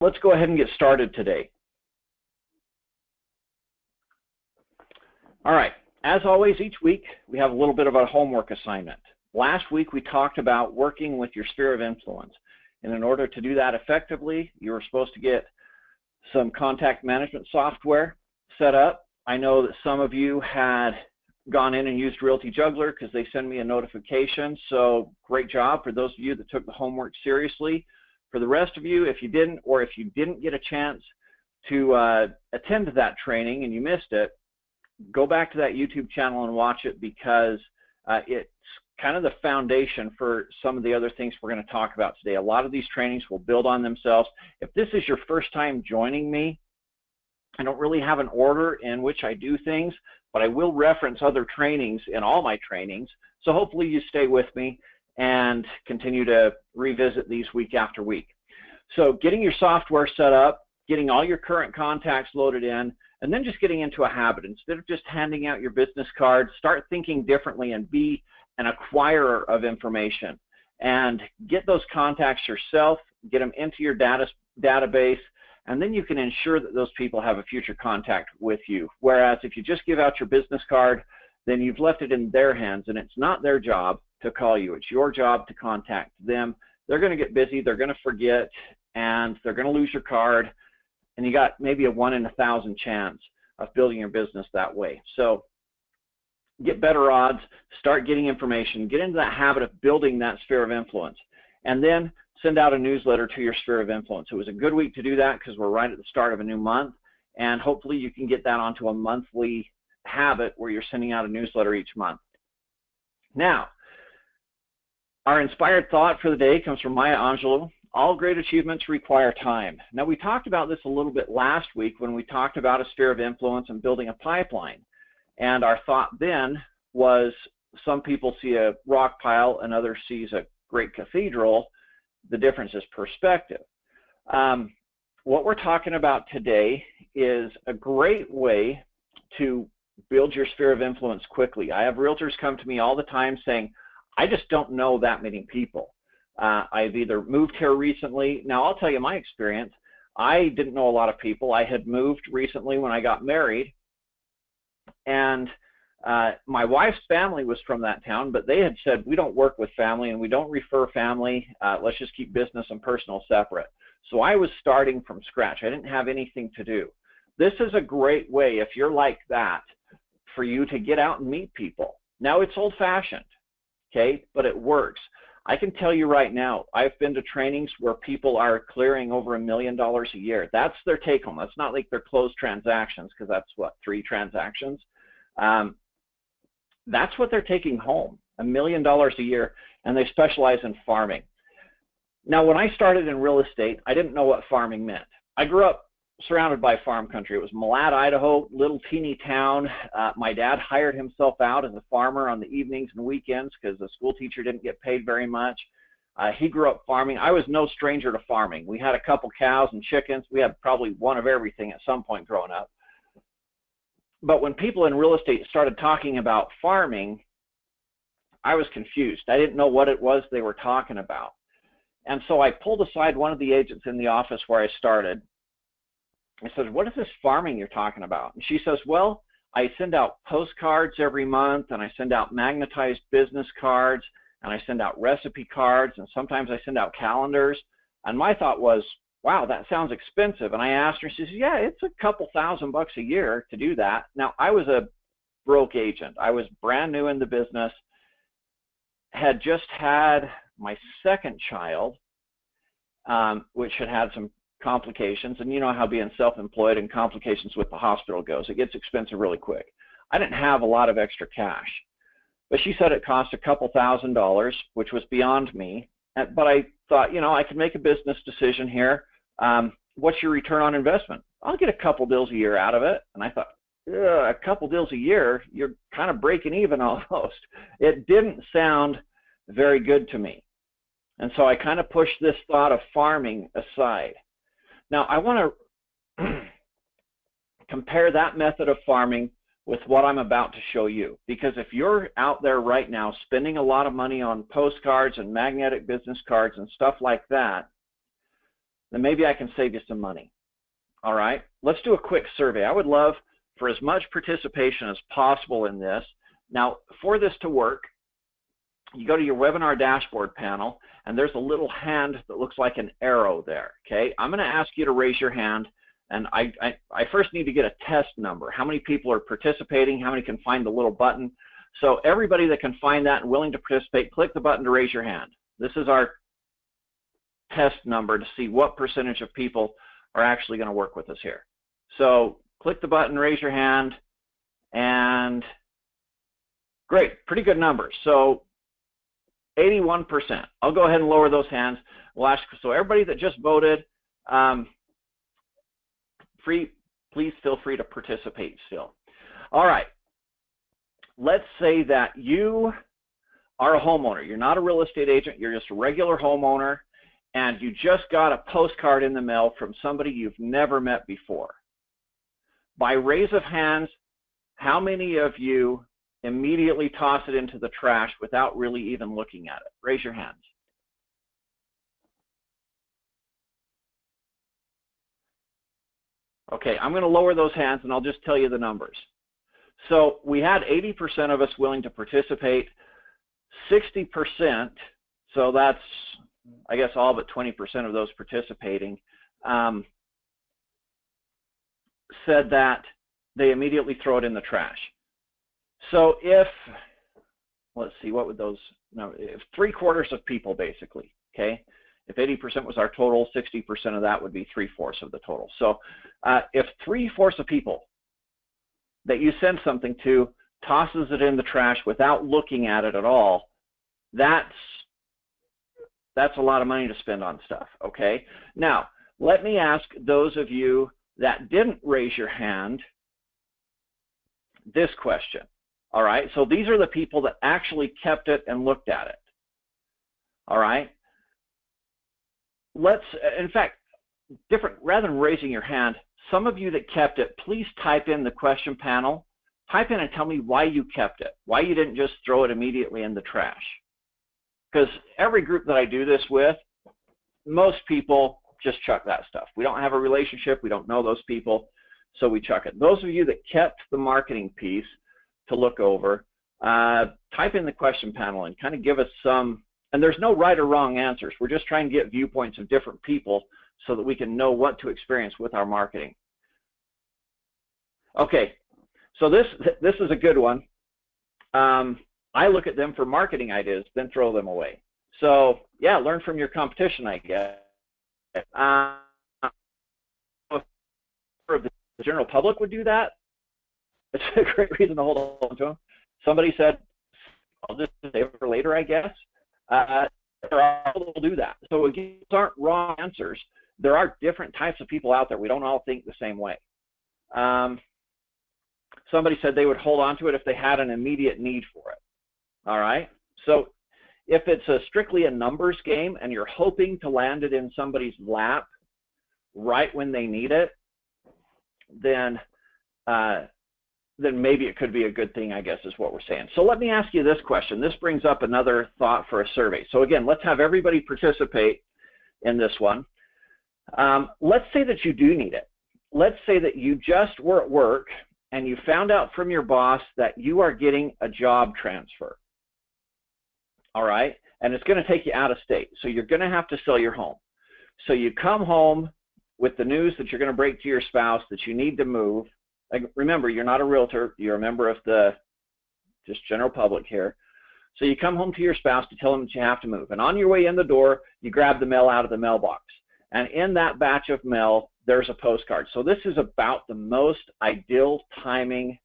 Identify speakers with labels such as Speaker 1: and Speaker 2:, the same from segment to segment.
Speaker 1: let's go ahead and get started today. All right, as always, each week we have a little bit of a homework assignment. Last week we talked about working with your sphere of influence. And in order to do that effectively, you were supposed to get some contact management software set up. I know that some of you had gone in and used Realty Juggler because they send me a notification. So great job for those of you that took the homework seriously. For the rest of you, if you didn't, or if you didn't get a chance to attend that training and you missed it, go back to that YouTube channel and watch it, because it's kind of the foundation for some of the other things we're going to talk about today. A lot of these trainings will build on themselves. If this is your first time joining me, I don't really have an order in which I do things, but I will reference other trainings in all my trainings. So hopefully you stay with me and continue to revisit these week after week. So getting your software set up, getting all your current contacts loaded in, and then just getting into a habit. Instead of just handing out your business cards, start thinking differently and be an acquirer of information. And get those contacts yourself, get them into your database, and then you can ensure that those people have a future contact with you. Whereas if you just give out your business card, then you've left it in their hands, and it's not their job to call you. It's your job to contact them. They're going to get busy, they're going to forget, and they're going to lose your card, and you got maybe a 1 in 1,000 chance of building your business that way. So get better odds, start getting information, get into that habit of building that sphere of influence, and then send out a newsletter to your sphere of influence. It was a good week to do that because we're right at the start of a new month, and hopefully you can get that onto a monthly habit where you're sending out a newsletter each month. Now, our inspired thought for the day comes from Maya Angelou. All great achievements require time. Now, we talked about this a little bit last week when we talked about a sphere of influence and building a pipeline. And our thought then was, some people see a rock pile and others sees a great cathedral. The difference is perspective. What we're talking about today is a great way to build your sphere of influence quickly. I have realtors come to me all the time saying, I just don't know that many people. I've either moved here recently. Now, I'll tell you my experience. I didn't know a lot of people. I had moved recently when I got married, and my wife's family was from that town, but they had said, we don't work with family and we don't refer family. Let's just keep business and personal separate. So I was starting from scratch. I didn't have anything to do. This is a great way, if you're like that, for you to get out and meet people. Now, it's old-fashioned, okay, but it works. I can tell you right now, I've been to trainings where people are clearing over $1 million a year. That's their take home. That's not like their closed transactions, because that's what, 3 transactions. That's what they're taking home, $1 million a year, and they specialize in farming. Now, when I started in real estate, I didn't know what farming meant. I grew up surrounded by farm country. It was Malad, Idaho, little teeny town. My dad hired himself out as a farmer on the evenings and weekends because the school teacher didn't get paid very much. He grew up farming. I was no stranger to farming. We had a couple cows and chickens. We had probably one of everything at some point growing up. But when people in real estate started talking about farming, I was confused. I didn't know what it was they were talking about. And so I pulled aside one of the agents in the office where I started. I said, what is this farming you're talking about? And she says, well, I send out postcards every month, and I send out magnetized business cards, and I send out recipe cards, and sometimes I send out calendars. And my thought was, wow, that sounds expensive. And I asked her, she says, yeah, it's a couple $1,000 a year to do that. Now, I was a broke agent. I was brand new in the business, had just had my second child, which had had some complications, and you know how being self-employed and complications with the hospital goes. It gets expensive really quick. I didn't have a lot of extra cash, but she said it cost a couple $1,000, which was beyond me. But I thought, you know, I could make a business decision here. What's your return on investment? I'll get a couple deals a year out of it. And I thought, a couple deals a year, you're kind of breaking even almost. It didn't sound very good to me. And so I kind of pushed this thought of farming aside. Now, I want to compare that method of farming with what I'm about to show you, because if you're out there right now spending a lot of money on postcards and magnetic business cards and stuff like that, then maybe I can save you some money. All right, let's do a quick survey. I would love for as much participation as possible in this. Now, for this to work, you go to your webinar dashboard panel, and there's a little hand that looks like an arrow there, okay? I'm going to ask you to raise your hand, and I first need to get a test number. How many people are participating? How many can find the little button? So everybody that can find that and willing to participate, click the button to raise your hand. This is our test number to see what percentage of people are actually going to work with us here. So click the button, raise your hand, and great, pretty good numbers. So 81%. I'll go ahead and lower those hands. We'll ask, so everybody that just voted, please feel free to participate still. All right. Let's say that you are a homeowner. You're not a real estate agent. You're just a regular homeowner, and you just got a postcard in the mail from somebody you've never met before. By raise of hands, how many of you immediately toss it into the trash without really even looking at it? Raise your hands. Okay, I'm going to lower those hands and I'll just tell you the numbers. So we had 80% of us willing to participate, 60%, so that's, I guess, all but 20% of those participating, said that they immediately throw it in the trash. So if, let's see, what would those, no, if 3/4 of people basically, okay, if 80% was our total, 60% of that would be 3/4 of the total. So if 3/4 of people that you send something to tosses it in the trash without looking at it at all, that's a lot of money to spend on stuff, okay? Now, let me ask those of you that didn't raise your hand this question. All right, so these are the people that actually kept it and looked at it. All right, let's, in fact, rather than raising your hand, some of you that kept it, please type in the question panel. Type in and tell me why you kept it, why you didn't just throw it immediately in the trash. Because every group that I do this with, most people just chuck that stuff. We don't have a relationship, we don't know those people, so we chuck it. Those of you that kept the marketing piece to look over, type in the question panel and kind of give us some, and there's no right or wrong answers. We're just trying to get viewpoints of different people so that we can know what to experience with our marketing. Okay, so this is a good one. I look at them for marketing ideas, then throw them away. So yeah, learn from your competition, I guess. The general public would do that. It's a great reason to hold on to them. Somebody said, I'll just save it for later, I guess. They'll do that. So again, these aren't wrong answers. There are different types of people out there. We don't all think the same way. Somebody said they would hold on to it if they had an immediate need for it. All right. So if it's strictly a numbers game and you're hoping to land it in somebody's lap right when they need it, then maybe it could be a good thing, I guess, is what we're saying. So let me ask you this question. This brings up another thought for a survey. So again, let's have everybody participate in this one. Let's say that you do need it. Let's say that you just were at work and you found out from your boss that you are getting a job transfer. All right, and it's going to take you out of state. So you're going to have to sell your home. So you come home with the news that you're going to break to your spouse that you need to move. Like, remember, you're not a realtor. You're a member of the just general public here. So you come home to your spouse to tell them that you have to move. And on your way in the door, you grab the mail out of the mailbox. And in that batch of mail, there's a postcard. So this is about the most ideal timing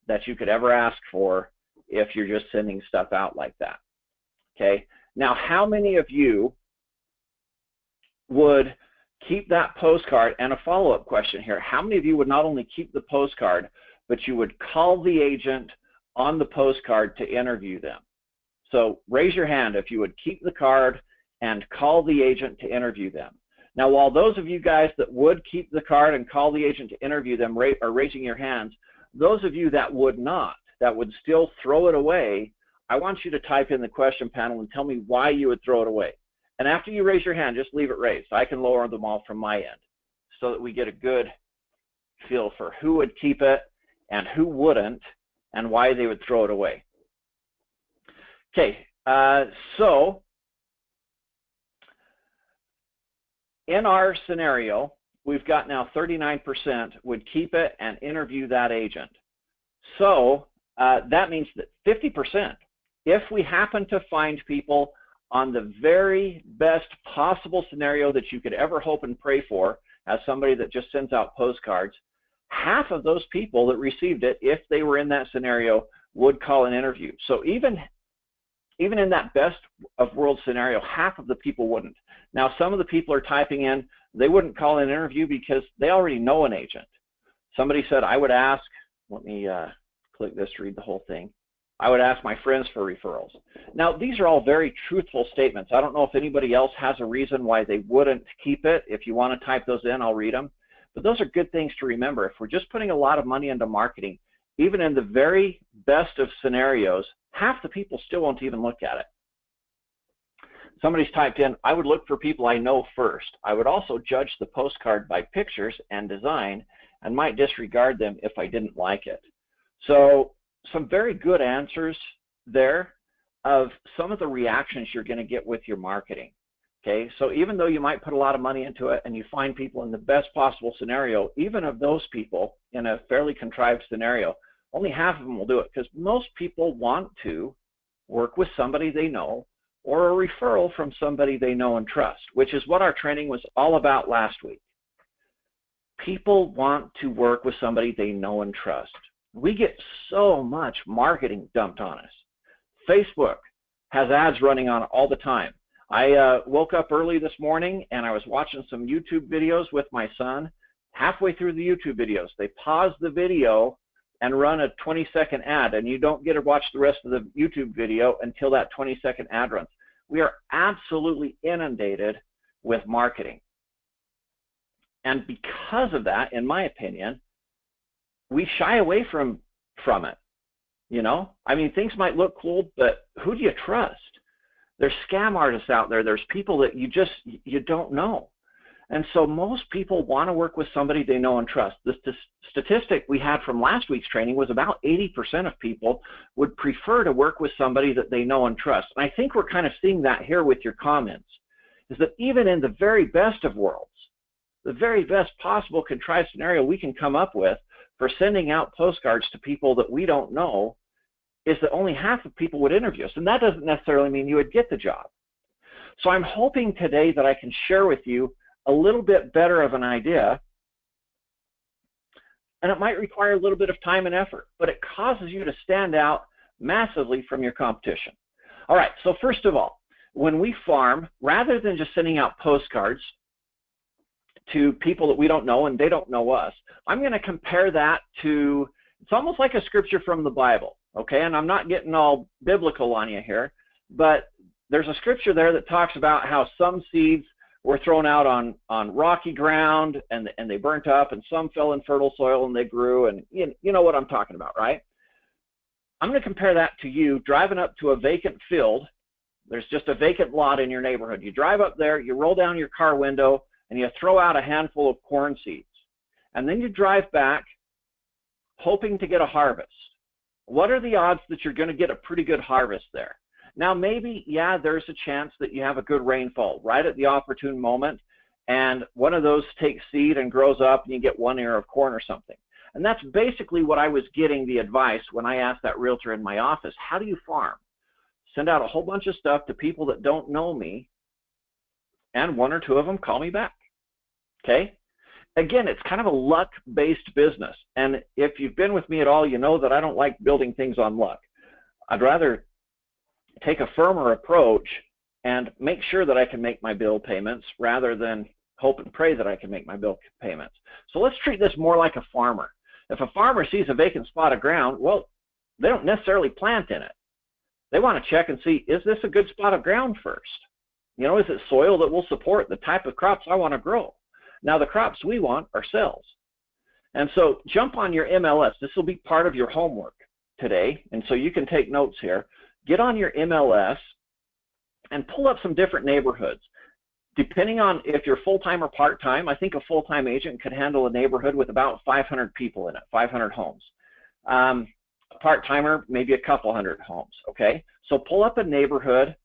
Speaker 1: that you could ever ask for if you're just sending stuff out like that. Okay. Now, how many of you would keep that postcard? And a follow-up question here. How many of you would not only keep the postcard, but you would call the agent on the postcard to interview them? So raise your hand if you would keep the card and call the agent to interview them. Now, while those of you guys that would keep the card and call the agent to interview them are raising your hands, those of you that would not, that would still throw it away, I want you to type in the question panel and tell me why you would throw it away. And after you raise your hand, just leave it raised. I can lower them all from my end so that we get a good feel for who would keep it and who wouldn't and why they would throw it away. Okay, so in our scenario, we've got now 39% would keep it and interview that agent. So that means that 50%, if we happen to find people on the very best possible scenario that you could ever hope and pray for, as somebody that just sends out postcards, half of those people that received it, if they were in that scenario, would call an interview. So even in that best of world scenario, half of the people wouldn't. Now, some of the people are typing in, they wouldn't call an interview because they already know an agent. Somebody said, I would ask, let me click this to read the whole thing. I would ask my friends for referrals. Now, these are all very truthful statements. I don't know if anybody else has a reason why they wouldn't keep it. If you want to type those in, I'll read them. But those are good things to remember. If we're just putting a lot of money into marketing, even in the very best of scenarios, half the people still won't even look at it. Somebody's typed in, I would look for people I know first. I would also judge the postcard by pictures and design and might disregard them if I didn't like it. So some very good answers there of some of the reactions you're going to get with your marketing. Okay, so even though you might put a lot of money into it and you find people in the best possible scenario, even of those people in a fairly contrived scenario, only half of them will do it because most people want to work with somebody they know or a referral from somebody they know and trust, which is what our training was all about last week. People want to work with somebody they know and trust. We get so much marketing dumped on us. Facebook has ads running on all the time. I woke up early this morning and I was watching some YouTube videos with my son. Halfway through the YouTube videos, they pause the video and run a 20-second ad, and you don't get to watch the rest of the YouTube video until that 20-second ad runs. We are absolutely inundated with marketing. And because of that, in my opinion, we shy away from it. You know, I mean, things might look cool, but who do you trust? There's scam artists out there. There's people that you don't know. And so most people want to work with somebody they know and trust. The statistic we had from last week's training was about 80% of people would prefer to work with somebody that they know and trust. And I think we're kind of seeing that here with your comments, is that even in the very best of worlds, the very best possible contrived scenario we can come up with for sending out postcards to people that we don't know, is that only half of people would interview us. And that doesn't necessarily mean you would get the job. So I'm hoping today that I can share with you a little bit better of an idea, and it might require a little bit of time and effort, but it causes you to stand out massively from your competition. All right, so first of all, when we farm, rather than just sending out postcards to people that we don't know and they don't know us, I'm going to compare that to, it's almost like a scripture from the Bible, okay? And I'm not getting all biblical on you here, but there's a scripture there that talks about how some seeds were thrown out on rocky ground and they burnt up, and some fell in fertile soil and they grew, and you know what I'm talking about, right? I'm going to compare that to you driving up to a vacant field. There's just a vacant lot in your neighborhood. You drive up there, you roll down your car window, and you throw out a handful of corn seeds. And then you drive back hoping to get a harvest. What are the odds that you're going to get a pretty good harvest there? Now, maybe, yeah, there's a chance that you have a good rainfall right at the opportune moment, and one of those takes seed and grows up, and you get 1 ear of corn or something. And that's basically what I was getting the advice when I asked that realtor in my office, how do you farm? Send out a whole bunch of stuff to people that don't know me, and 1 or 2 of them call me back, okay? Again, it's kind of a luck-based business, and if you've been with me at all, you know that I don't like building things on luck. I'd rather take a firmer approach and make sure that I can make my bill payments rather than hope and pray that I can make my bill payments. So let's treat this more like a farmer. If a farmer sees a vacant spot of ground, well, they don't necessarily plant in it. They want to check and see, is this a good spot of ground first? You know, is it soil that will support the type of crops I want to grow? Now, the crops we want are cells. And so jump on your MLS. This will be part of your homework today, and so you can take notes here. Get on your MLS and pull up some different neighborhoods. Depending on if you're full-time or part-time, I think a full-time agent could handle a neighborhood with about 500 people in it, 500 homes. A part-timer, maybe a couple hundred homes, okay? So pull up a neighborhood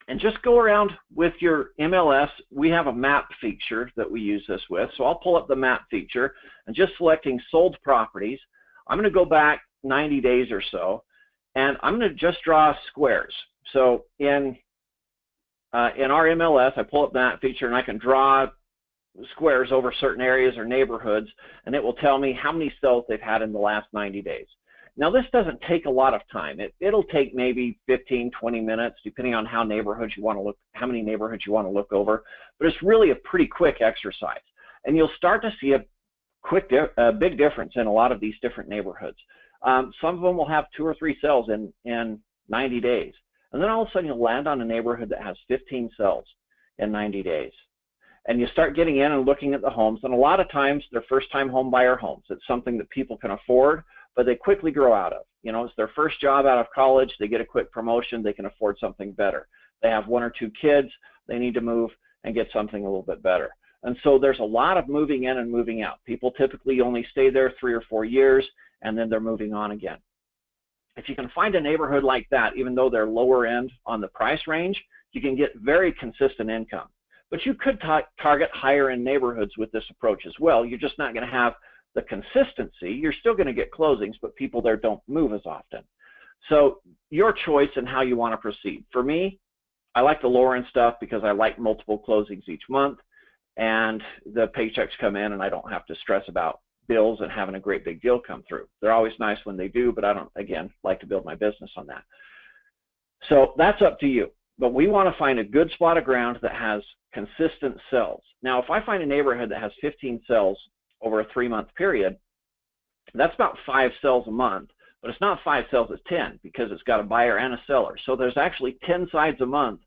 Speaker 1: and just go around with your MLS. We have a map feature that we use this with. So I'll pull up the map feature and just selecting sold properties. I'm going to go back 90 days or so, and I'm going to just draw squares. So in our MLS, I pull up that feature and I can draw squares over certain areas or neighborhoods, and it will tell me how many sales they've had in the last 90 days. Now, this doesn't take a lot of time. It'll take maybe 15, 20 minutes, depending on how many neighborhoods you want to look over. But it's really a pretty quick exercise, and you'll start to see a big difference in a lot of these different neighborhoods. Some of them will have 2 or 3 sales in 90 days, and then all of a sudden you'll land on a neighborhood that has 15 sales in 90 days. And you start getting in and looking at the homes, and a lot of times they're first-time home buyer homes. It's something that people can afford, but they quickly grow out of. You know, it's their first job out of college, they get a quick promotion, they can afford something better. They have 1 or 2 kids, they need to move and get something a little bit better. And so there's a lot of moving in and moving out. People typically only stay there 3 or 4 years, and then they're moving on again. If you can find a neighborhood like that, even though they're lower end on the price range, you can get very consistent income. But you could target higher end neighborhoods with this approach as well. You're just not going to have the consistency. You're still going to get closings, but people there don't move as often. So your choice in how you want to proceed. For me, I like the lower end stuff because I like multiple closings each month, and the paychecks come in and I don't have to stress about bills and having a great big deal come through. They're always nice when they do, but I don't, again, like to build my business on that. So that's up to you. But we want to find a good spot of ground that has consistent sales. Now, if I find a neighborhood that has 15 sales over a 3-month period, that's about 5 sales a month, but it's not 5 sales, it's 10 because it's got a buyer and a seller. So there's actually 10 sides a month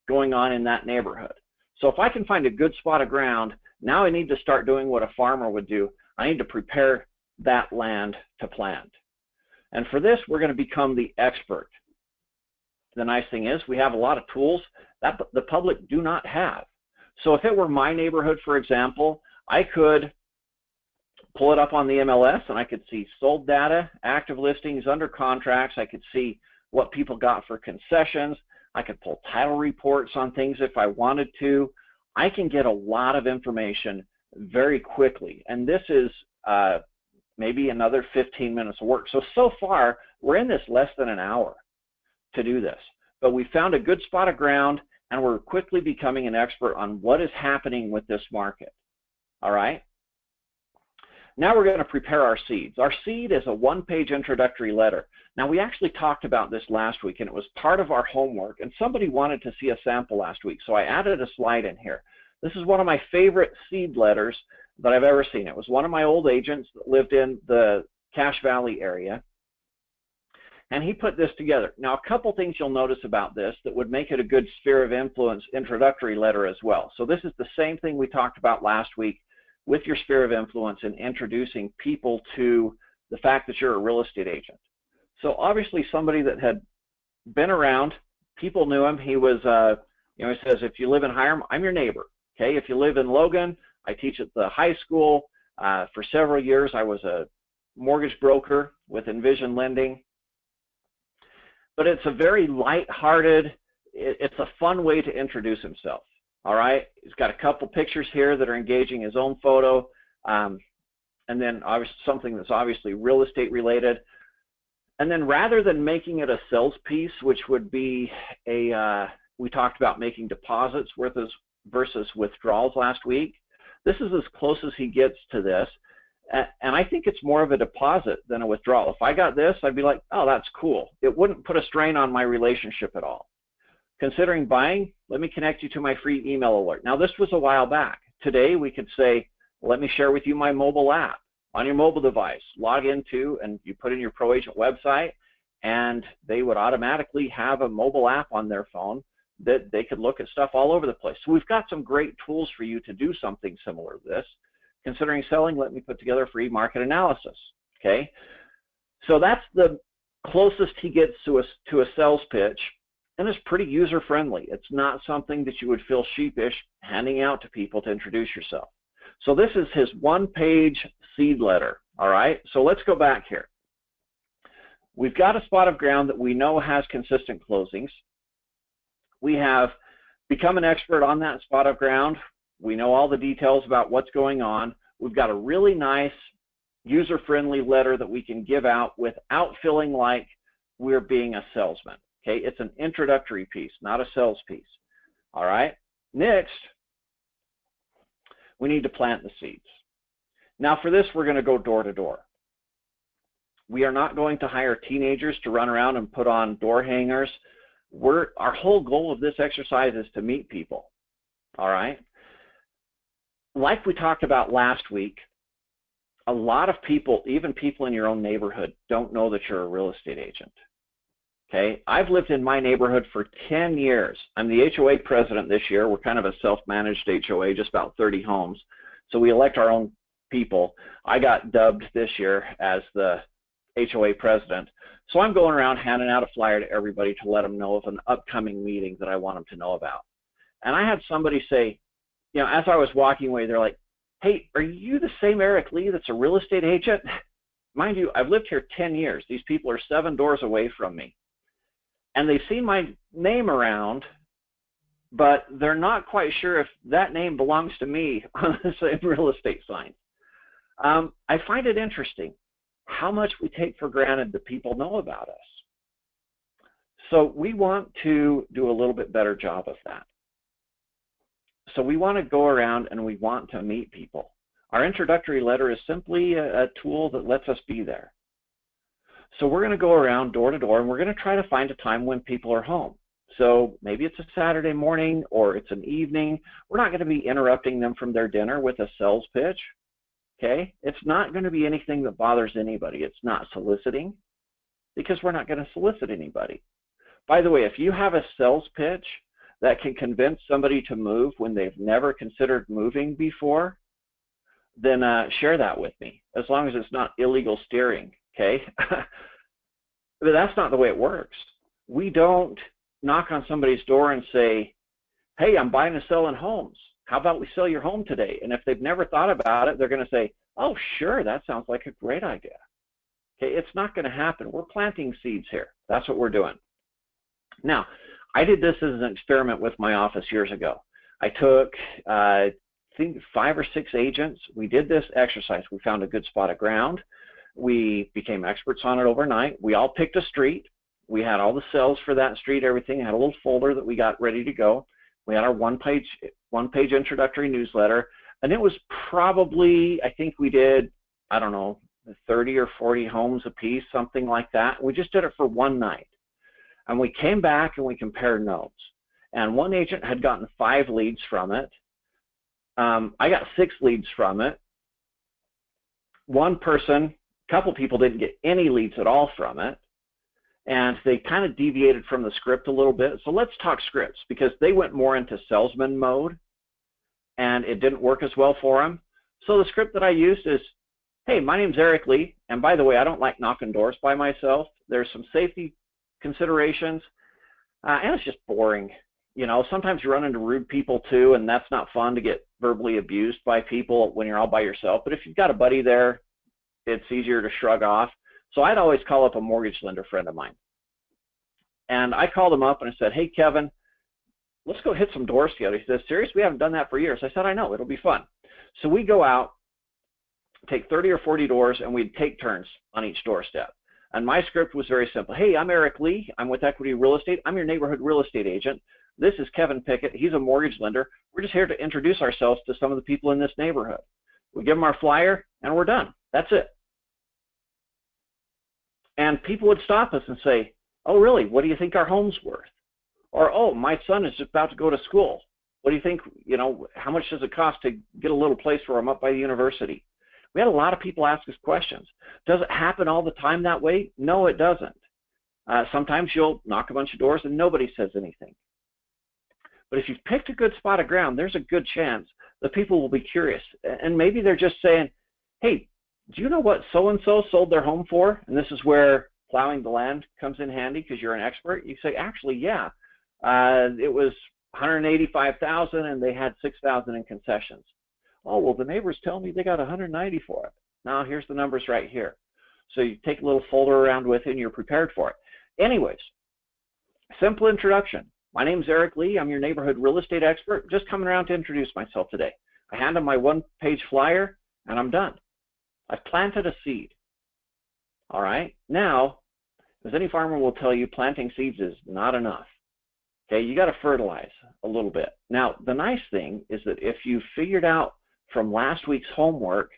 Speaker 1: going on in that neighborhood. So if I can find a good spot of ground, now I need to start doing what a farmer would do. I need to prepare that land to plant. And for this, we're going to become the expert. The nice thing is we have a lot of tools that the public do not have. So if it were my neighborhood, for example, I could pull it up on the MLS and I could see sold data, active listings, under contracts. I could see what people got for concessions. I could pull title reports on things if I wanted to. I can get a lot of information very quickly. And this is maybe another 15 minutes of work. So far, we're in this less than an hour to do this. But we found a good spot of ground, and we're quickly becoming an expert on what is happening with this market. All right? Now we're going to prepare our seeds. Our seed is a 1-page introductory letter. Now, we actually talked about this last week, and it was part of our homework, and somebody wanted to see a sample last week, so I added a slide in here. This is one of my favorite seed letters that I've ever seen. It was one of my old agents that lived in the Cache Valley area, and he put this together. Now, a couple things you'll notice about this that would make it a good sphere of influence introductory letter as well. So this is the same thing we talked about last week with your sphere of influence and introducing people to the fact that you're a real estate agent. So obviously somebody that had been around, people knew him. He was, he says, if you live in Hiram, I'm your neighbor. Okay, if you live in Logan, I teach at the high school. For several years, I was a mortgage broker with Envision Lending. But it's a very light-hearted, it's a fun way to introduce himself. All right, he's got a couple pictures here that are engaging, his own photo, and then obviously something that's obviously real estate related. And then rather than making it a sales piece, which would be we talked about making deposits versus withdrawals last week. This is as close as he gets to this. And I think it's more of a deposit than a withdrawal. If I got this, I'd be like, oh, that's cool. It wouldn't put a strain on my relationship at all. Considering buying, let me connect you to my free email alert. Now, this was a while back. Today, we could say, let me share with you my mobile app on your mobile device. Log into, and you put in your ProAgent website, and they would automatically have a mobile app on their phone that they could look at stuff all over the place. So we've got some great tools for you to do something similar to this. Considering selling, let me put together a free market analysis, okay? So that's the closest he gets to a sales pitch. and it's pretty user-friendly. It's not something that you would feel sheepish handing out to people to introduce yourself. So this is his one-page seed letter, all right? So let's go back here. We've got a spot of ground that we know has consistent closings. We have become an expert on that spot of ground. We know all the details about what's going on. We've got a really nice user-friendly letter that we can give out without feeling like we're being a salesman. Okay, it's an introductory piece, not a sales piece. All right, next, we need to plant the seeds. Now for this, we're going to go door to door. We are not going to hire teenagers to run around and put on door hangers. Our whole goal of this exercise is to meet people. All right, like we talked about last week, a lot of people, even people in your own neighborhood, don't know that you're a real estate agent. Okay, I've lived in my neighborhood for 10 years. I'm the HOA president this year. We're kind of a self-managed HOA, just about 30 homes. So we elect our own people. I got dubbed this year as the HOA president. So I'm going around handing out a flyer to everybody to let them know of an upcoming meeting that I want them to know about. And I had somebody say, you know, as I was walking away, they're like, hey, are you the same Eric Lee that's a real estate agent? Mind you, I've lived here 10 years. These people are 7 doors away from me. And they've seen my name around, but they're not quite sure if that name belongs to me on the same real estate sign. I find it interesting how much we take for granted that people know about us. So we want to do a little bit better job of that. So we want to go around and we want to meet people. Our introductory letter is simply a tool that lets us be there. So we're going to go around door to door and we're going to try to find a time when people are home. So maybe it's a Saturday morning or it's an evening. We're not going to be interrupting them from their dinner with a sales pitch. Okay? It's not going to be anything that bothers anybody. It's not soliciting because we're not going to solicit anybody. By the way, if you have a sales pitch that can convince somebody to move when they've never considered moving before, then share that with me, as long as it's not illegal steering, okay? But that's not the way it works. We don't knock on somebody's door and say, hey, I'm buying and selling homes. How about we sell your home today? And if they've never thought about it, they're going to say, oh, sure, that sounds like a great idea. Okay, it's not going to happen. We're planting seeds here. That's what we're doing. Now, I did this as an experiment with my office years ago. I took, I think, 5 or 6 agents. We did this exercise. We found a good spot of ground. We became experts on it overnight. We all picked a street. We had all the sales for that street, everything. I had a little folder that we got ready to go. We had our one-page introductory newsletter. And it was probably, I think we did, I don't know, 30 or 40 homes a piece, something like that. We just did it for one night. And we came back and we compared notes. And one agent had gotten 5 leads from it. I got 6 leads from it. One person, a couple people didn't get any leads at all from it. And they kind of deviated from the script a little bit. So let's talk scripts, because they went more into salesman mode and it didn't work as well for them. So the script that I used is, hey, my name's Eric Lee. And by the way, I don't like knocking doors by myself. There's some safety considerations, and it's just boring. You know, sometimes you run into rude people too, and that's not fun to get verbally abused by people when you're all by yourself. But if you've got a buddy there, it's easier to shrug off. So I'd always call up a mortgage lender friend of mine. And I called him up and I said, hey, Kevin, let's go hit some doors together. He says, serious? We haven't done that for years. I said, I know, it'll be fun. So we go out, take 30 or 40 doors, and we'd take turns on each doorstep. And my script was very simple. Hey, I'm Eric Lee. I'm with Equity Real Estate. I'm your neighborhood real estate agent. This is Kevin Pickett. He's a mortgage lender. We're just here to introduce ourselves to some of the people in this neighborhood. We give them our flyer, and we're done. That's it. And people would stop us and say, oh, really? What do you think our home's worth? Or, oh, my son is just about to go to school. What do you think, you know, how much does it cost to get a little place where I'm up by the university? We had a lot of people ask us questions. Does it happen all the time that way? No, it doesn't. Sometimes you'll knock a bunch of doors and nobody says anything. But if you've picked a good spot of ground, there's a good chance that people will be curious. And maybe they're just saying, hey, do you know what so-and-so sold their home for? And this is where plowing the land comes in handy because you're an expert. You say, actually, yeah. It was 185,000 and they had 6,000 in concessions. Oh, well, the neighbors tell me they got 190 for it. Now here's the numbers right here. So you take a little folder around with it and you're prepared for it. Anyways, simple introduction. My name's Eric Lee. I'm your neighborhood real estate expert. Just coming around to introduce myself today. I hand them my one-page flyer and I'm done. I've planted a seed. All right. Now, as any farmer will tell you, planting seeds is not enough. Okay, you got to fertilize a little bit. Now, the nice thing is that if you figured out from last week's homework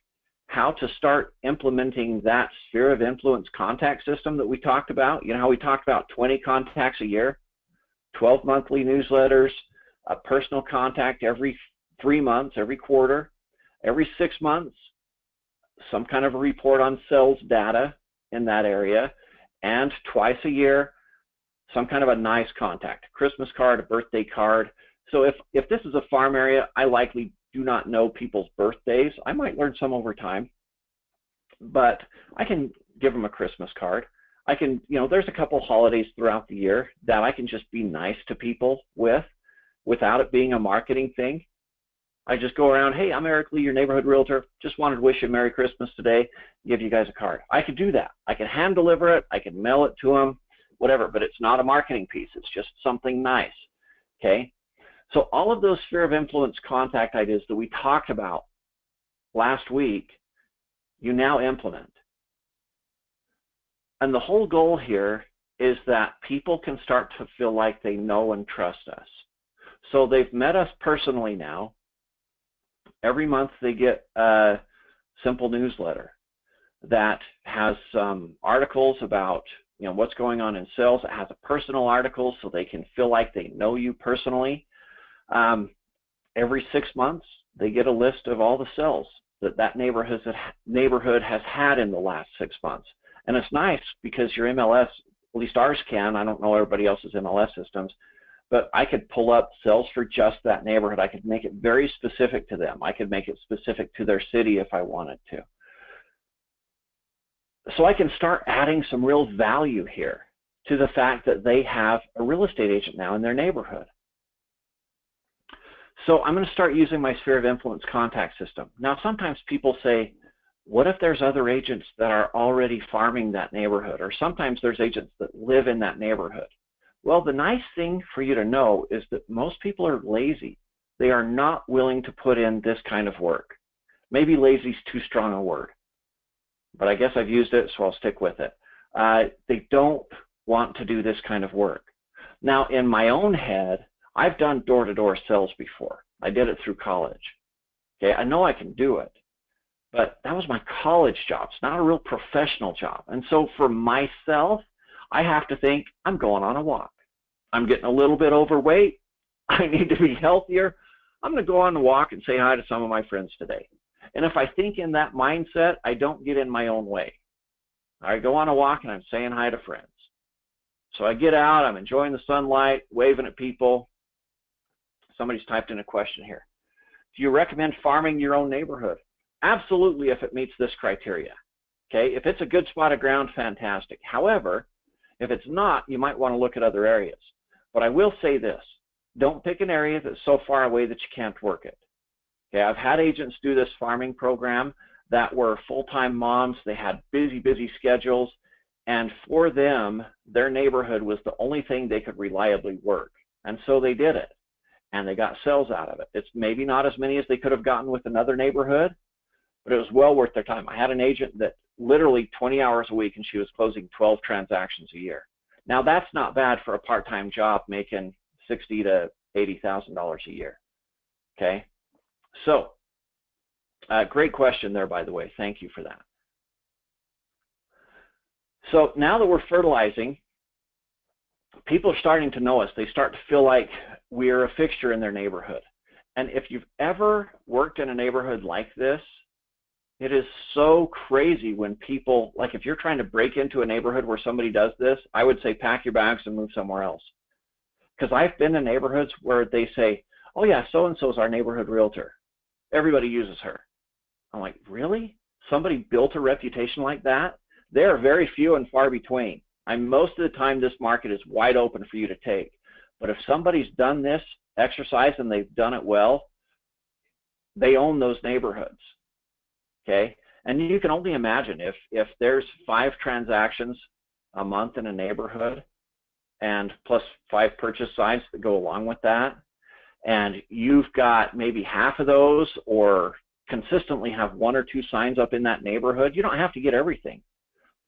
Speaker 1: how to start implementing that sphere of influence contact system that we talked about, you know how we talked about 20 contacts a year, 12 monthly newsletters, a personal contact every 3 months, every quarter, every 6 months, some kind of a report on sales data in that area, and twice a year, some kind of a nice contact, a Christmas card, a birthday card. So if this is a farm area, I likely do not know people's birthdays. I might learn some over time, but I can give them a Christmas card. I can, there's a couple holidays throughout the year that I can just be nice to people without it being a marketing thing. I just go around, hey, I'm Eric Lee, your neighborhood realtor. Just wanted to wish you a Merry Christmas today, give you guys a card. I could do that. I can hand deliver it. I can mail it to them, whatever, but it's not a marketing piece. It's just something nice, okay? So all of those sphere of influence contact ideas that we talked about last week, you now implement. And the whole goal here is that people can start to feel like they know and trust us. So they've met us personally now. Every month they get a simple newsletter that has some articles about what's going on in sales. It has a personal article so they can feel like they know you personally. Every 6 months they get a list of all the sales that neighborhood has had in the last 6 months. And it's nice because your MLS, at least ours can, I don't know everybody else's MLS systems, but I could pull up sales for just that neighborhood. I could make it very specific to them. I could make it specific to their city if I wanted to. So I can start adding some real value here to the fact that they have a real estate agent now in their neighborhood. So I'm going to start using my sphere of influence contact system. Now, sometimes people say, what if there's other agents that are already farming that neighborhood? Or sometimes there's agents that live in that neighborhood. Well, the nice thing for you to know is that most people are lazy. They are not willing to put in this kind of work. Maybe lazy is too strong a word, but I guess I've used it, so I'll stick with it. They don't want to do this kind of work. Now, in my own head, I've done door-to-door sales before. I did it through college. Okay, I know I can do it, but that was my college job. It's not a real professional job. And so for myself, I have to think, I'm going on a walk. I'm getting a little bit overweight. I need to be healthier. I'm going to go on a walk and say hi to some of my friends today. And if I think in that mindset, I don't get in my own way. I go on a walk and I'm saying hi to friends. So I get out, I'm enjoying the sunlight, waving at people. Somebody's typed in a question here. Do you recommend farming your own neighborhood? Absolutely, if it meets this criteria. Okay, if it's a good spot of ground, fantastic. However, if it's not, you might want to look at other areas. But I will say this, don't pick an area that's so far away that you can't work it. Okay, I've had agents do this farming program that were full-time moms. They had busy schedules, and for them, their neighborhood was the only thing they could reliably work. And so they did it, and they got sales out of it. It's maybe not as many as they could have gotten with another neighborhood, but it was well worth their time. I had an agent that literally 20 hours a week, and she was closing 12 transactions a year. Now, that's not bad for a part-time job making $60,000 to $80,000 a year. Okay, so great question there, by the way. Thank you for that. So now that we're fertilizing, people are starting to know us. They start to feel like we're a fixture in their neighborhood. And if you've ever worked in a neighborhood like this, it is so crazy when people, like if you're trying to break into a neighborhood where somebody does this, I would say pack your bags and move somewhere else. Because I've been in neighborhoods where they say, oh yeah, so-and-so is our neighborhood realtor. Everybody uses her. I'm like, really? Somebody built a reputation like that? They are very few and far between. Most of the time this market is wide open for you to take. But if somebody's done this exercise and they've done it well, they own those neighborhoods, okay? And you can only imagine if there's 5 transactions a month in a neighborhood and plus 5 purchase signs that go along with that, and you've got maybe half of those or consistently have 1 or 2 signs up in that neighborhood, you don't have to get everything,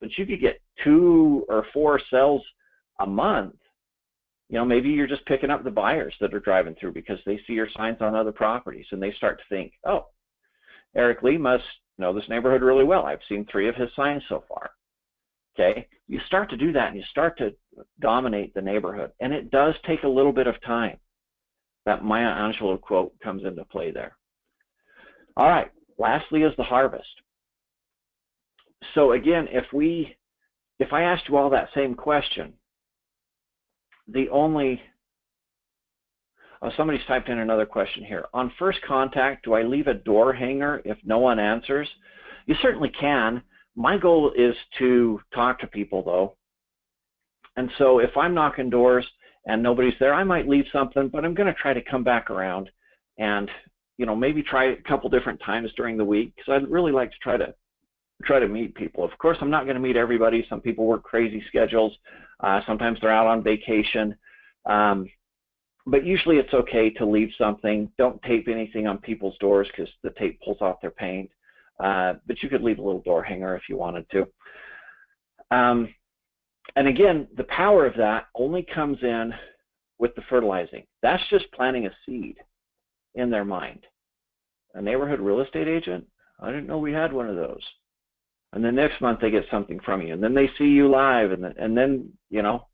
Speaker 1: but you could get 2 or 4 sales a month. You know, maybe you're just picking up the buyers that are driving through because they see your signs on other properties and they start to think, oh, Eric Lee must know this neighborhood really well. I've seen 3 of his signs so far. Okay, you start to do that and you start to dominate the neighborhood, and it does take a little bit of time. That Maya Angelou quote comes into play there. All right, lastly is the harvest. So again, if I asked you all that same question, somebody's typed in another question here. On first contact, do I leave a door hanger if no one answers? You certainly can. My goal is to talk to people though. And so if I'm knocking doors and nobody's there, I might leave something, but I'm going to try to come back around and, you know, maybe try a couple different times during the week, because I'd really like to try to meet people. Of course, I'm not going to meet everybody. Some people work crazy schedules. Sometimes they're out on vacation. But usually it's okay to leave something. Don't tape anything on people's doors because the tape pulls off their paint. But you could leave a little door hanger if you wanted to. And again, the power of that only comes in with the fertilizing. That's just planting a seed in their mind. A neighborhood real estate agent? I didn't know we had one of those. And then next month they get something from you, and then they see you live, and then you know,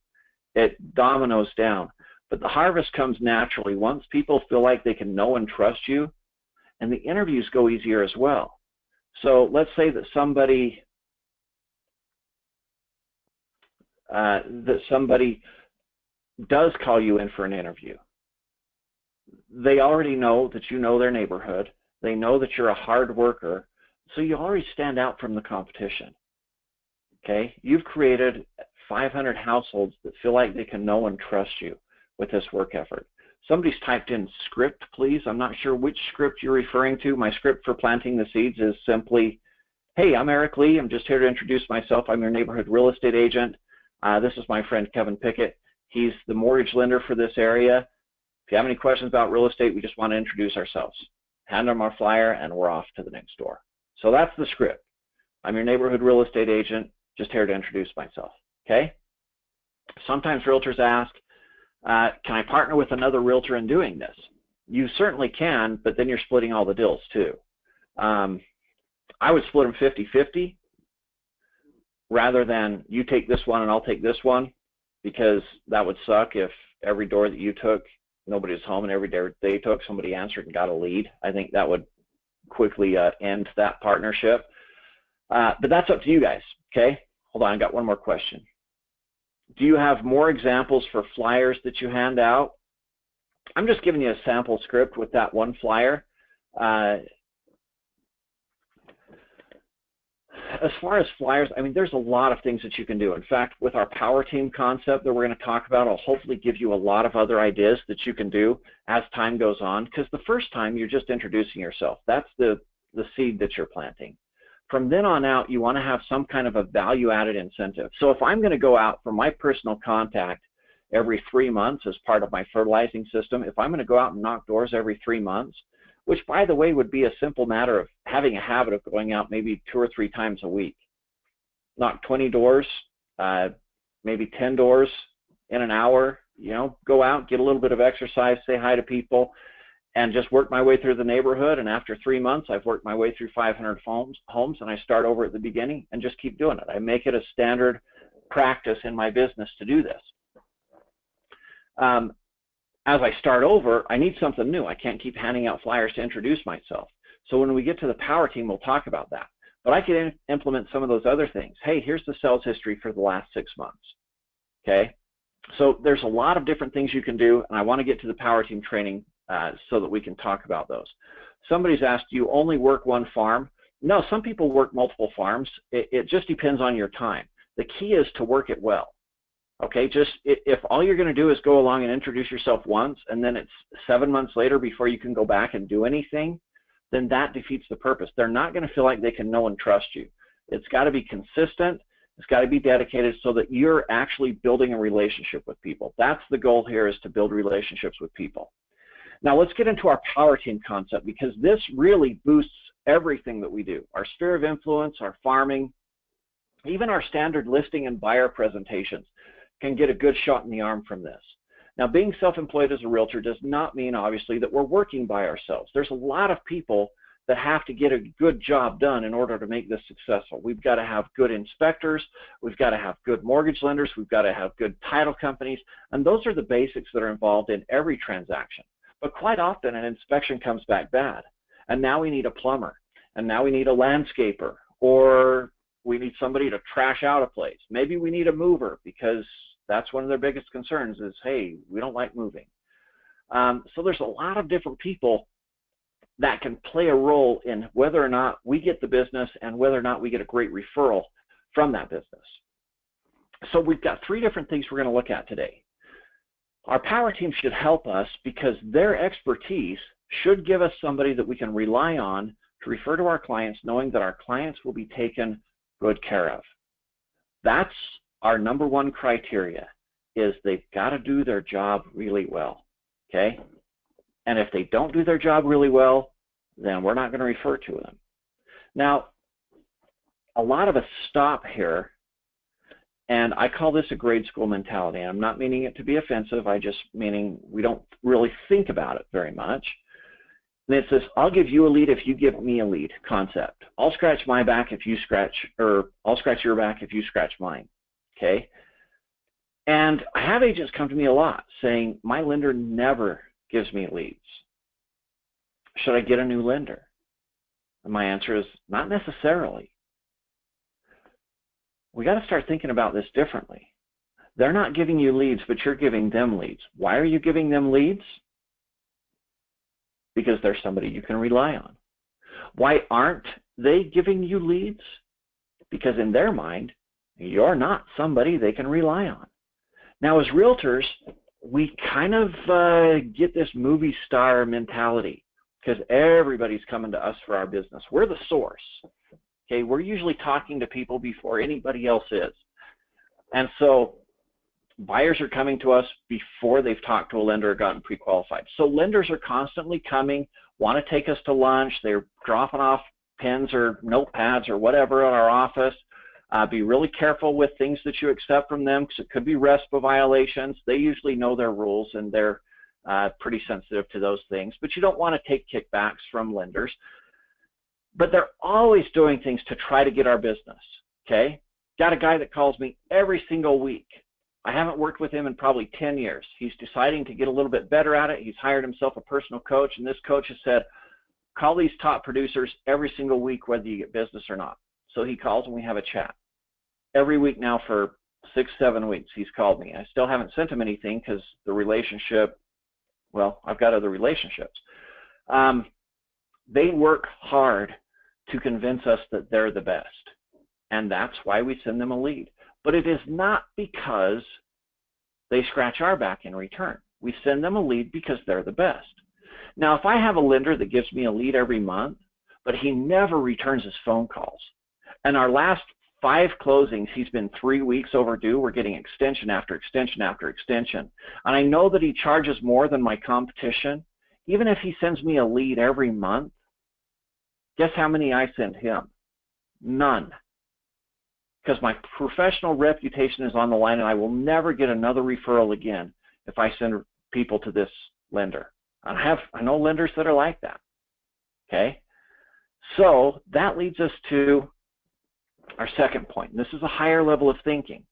Speaker 1: it dominoes down. But the harvest comes naturally once people feel like they can know and trust you, and the interviews go easier as well. So let's say that somebody does call you in for an interview. They already know that you know their neighborhood. They know that you're a hard worker. So you already stand out from the competition, okay? You've created 500 households that feel like they can know and trust you with this work effort. Somebody's typed in script, please. I'm not sure which script you're referring to. My script for planting the seeds is simply, hey, I'm Eric Lee. I'm just here to introduce myself. I'm your neighborhood real estate agent. This is my friend Kevin Pickett. He's the mortgage lender for this area. If you have any questions about real estate, we just want to introduce ourselves. Hand them our flyer, and we're off to the next door. So that's the script. I'm your neighborhood real estate agent, just here to introduce myself, okay? Sometimes realtors ask, can I partner with another realtor in doing this? You certainly can, but then you're splitting all the deals too. I would split them 50-50 rather than you take this one and I'll take this one, because that would suck if every door that you took, nobody was home, and every door they took, somebody answered and got a lead. I think that would quickly end that partnership. But that's up to you guys, okay? Hold on, I got one more question. Do you have more examples for flyers that you hand out? I'm just giving you a sample script with that one flyer. As far as flyers, I mean, there's a lot of things that you can do. In fact, with our power team concept that we're going to talk about, I'll hopefully give you a lot of other ideas that you can do as time goes on, because the first time you're just introducing yourself. That's the seed that you're planting. From then on out, you want to have some kind of a value-added incentive. So if I'm going to go out for my personal contact every 3 months as part of my fertilizing system, if I'm going to go out and knock doors every 3 months, which, by the way, would be a simple matter of having a habit of going out maybe 2 or 3 times a week. Knock 20 doors, maybe 10 doors in an hour, you know, go out, get a little bit of exercise, say hi to people, and just work my way through the neighborhood. And after 3 months, I've worked my way through 500 homes, and I start over at the beginning and just keep doing it. I make it a standard practice in my business to do this. As I start over, I need something new. I can't keep handing out flyers to introduce myself. So when we get to the power team, we'll talk about that. But I can implement some of those other things. Hey, here's the sales history for the last 6 months, okay? So there's a lot of different things you can do, and I want to get to the power team training so that we can talk about those. Somebody's asked, do you only work one farm? No, some people work multiple farms. It just depends on your time. The key is to work it well. Okay, just if all you're going to do is go along and introduce yourself once, and then it's 7 months later before you can go back and do anything, then that defeats the purpose. They're not going to feel like they can know and trust you. It's got to be consistent. It's got to be dedicated so that you're actually building a relationship with people. That's the goal here, is to build relationships with people. Now let's get into our power team concept, because this really boosts everything that we do. Our sphere of influence, our farming, even our standard listing and buyer presentations can get a good shot in the arm from this. Now, being self-employed as a realtor does not mean, obviously, that we're working by ourselves. There's a lot of people that have to get a good job done in order to make this successful. We've got to have good inspectors, we've got to have good mortgage lenders, we've got to have good title companies, and those are the basics that are involved in every transaction. But quite often an inspection comes back bad, and now we need a plumber, and now we need a landscaper, or we need somebody to trash out a place. Maybe we need a mover, because that's one of their biggest concerns is, hey, we don't like moving. So there's a lot of different people that can play a role in whether or not we get the business and whether or not we get a great referral from that business. So we've got 3 different things we're going to look at today. Our power team should help us because their expertise should give us somebody that we can rely on to refer to our clients, knowing that our clients will be taken good care of. That's our number 1 criteria, is they've got to do their job really well, okay? And if they don't do their job really well, then we're not going to refer to them. Now, a lot of us stop here, and I call this a grade school mentality. I'm not meaning it to be offensive, I just meaning we don't really think about it very much. And it's this, I'll give you a lead if you give me a lead concept. I'll scratch my back if you scratch, or I'll scratch your back if you scratch mine, okay? And I have agents come to me a lot saying, my lender never gives me leads. Should I get a new lender? And my answer is, not necessarily. We got to start thinking about this differently. They're not giving you leads, but you're giving them leads. Why are you giving them leads? Because they're somebody you can rely on. Why aren't they giving you leads? Because in their mind, you're not somebody they can rely on. Now, as realtors, we kind of get this movie star mentality because everybody's coming to us for our business. We're the source. Okay, we're usually talking to people before anybody else is. And so buyers are coming to us before they've talked to a lender or gotten pre-qualified. So lenders are constantly coming, want to take us to lunch. They're dropping off pens or notepads or whatever in our office. Be really careful with things that you accept from them because it could be RESPA violations. They usually know their rules and they're pretty sensitive to those things. But you don't want to take kickbacks from lenders. But they're always doing things to try to get our business, okay? Got a guy that calls me every single week. I haven't worked with him in probably 10 years. He's deciding to get a little bit better at it. He's hired himself a personal coach, and this coach has said, call these top producers every single week whether you get business or not. So he calls and we have a chat. Every week now for 6, 7 weeks he's called me. I still haven't sent him anything because the relationship, well, I've got other relationships. They work hard to convince us that they're the best, and that's why we send them a lead. But it is not because they scratch our back in return. We send them a lead because they're the best. Now, if I have a lender that gives me a lead every month, but he never returns his phone calls, and our last 5 closings, he's been 3 weeks overdue, we're getting extension after extension after extension, and I know that he charges more than my competition, even if he sends me a lead every month, guess how many I send him? None. Because my professional reputation is on the line and I will never get another referral again if I send people to this lender. I know lenders that are like that. Okay? So that leads us to our second point. This is a higher level of thinking.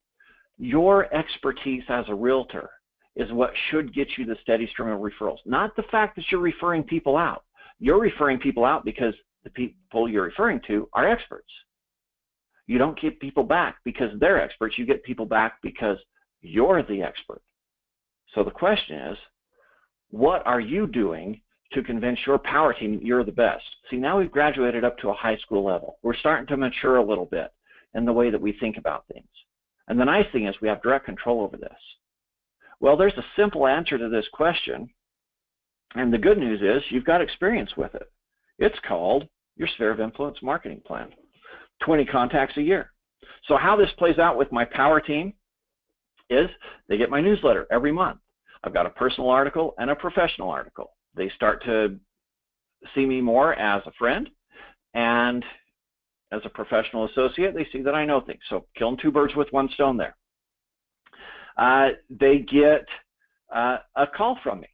Speaker 1: Your expertise as a realtor is what should get you the steady stream of referrals, not the fact that you're referring people out. You're referring people out because the people you're referring to are experts. You don't get people back because they're experts. You get people back because you're the expert. So the question is, what are you doing to convince your power team you're the best? See, now we've graduated up to a high school level. We're starting to mature a little bit in the way that we think about things. And the nice thing is we have direct control over this. Well, there's a simple answer to this question, and the good news is you've got experience with it. It's called your Sphere of Influence Marketing Plan, 20 contacts a year. So how this plays out with my power team is they get my newsletter every month. I've got a personal article and a professional article. They start to see me more as a friend, and as a professional associate, they see that I know things. So killing two birds with one stone there. They get a call from me.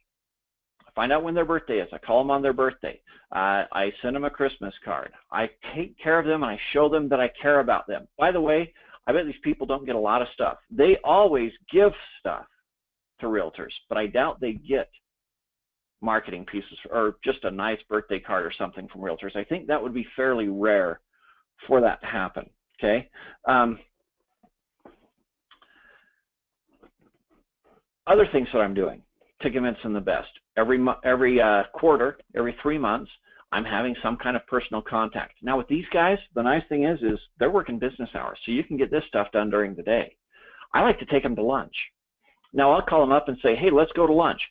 Speaker 1: I find out when their birthday is. I call them on their birthday. I send them a Christmas card. I take care of them and I show them that I care about them. By the way, I bet these people don't get a lot of stuff. They always give stuff to realtors, but I doubt they get marketing pieces or just a nice birthday card or something from realtors. I think that would be fairly rare for that to happen, okay? Other things that I'm doing to convince them the best. Every quarter, every 3 months, I'm having some kind of personal contact. Now with these guys, the nice thing is they're working business hours, so you can get this stuff done during the day. I like to take them to lunch. Now I'll call them up and say, hey, let's go to lunch.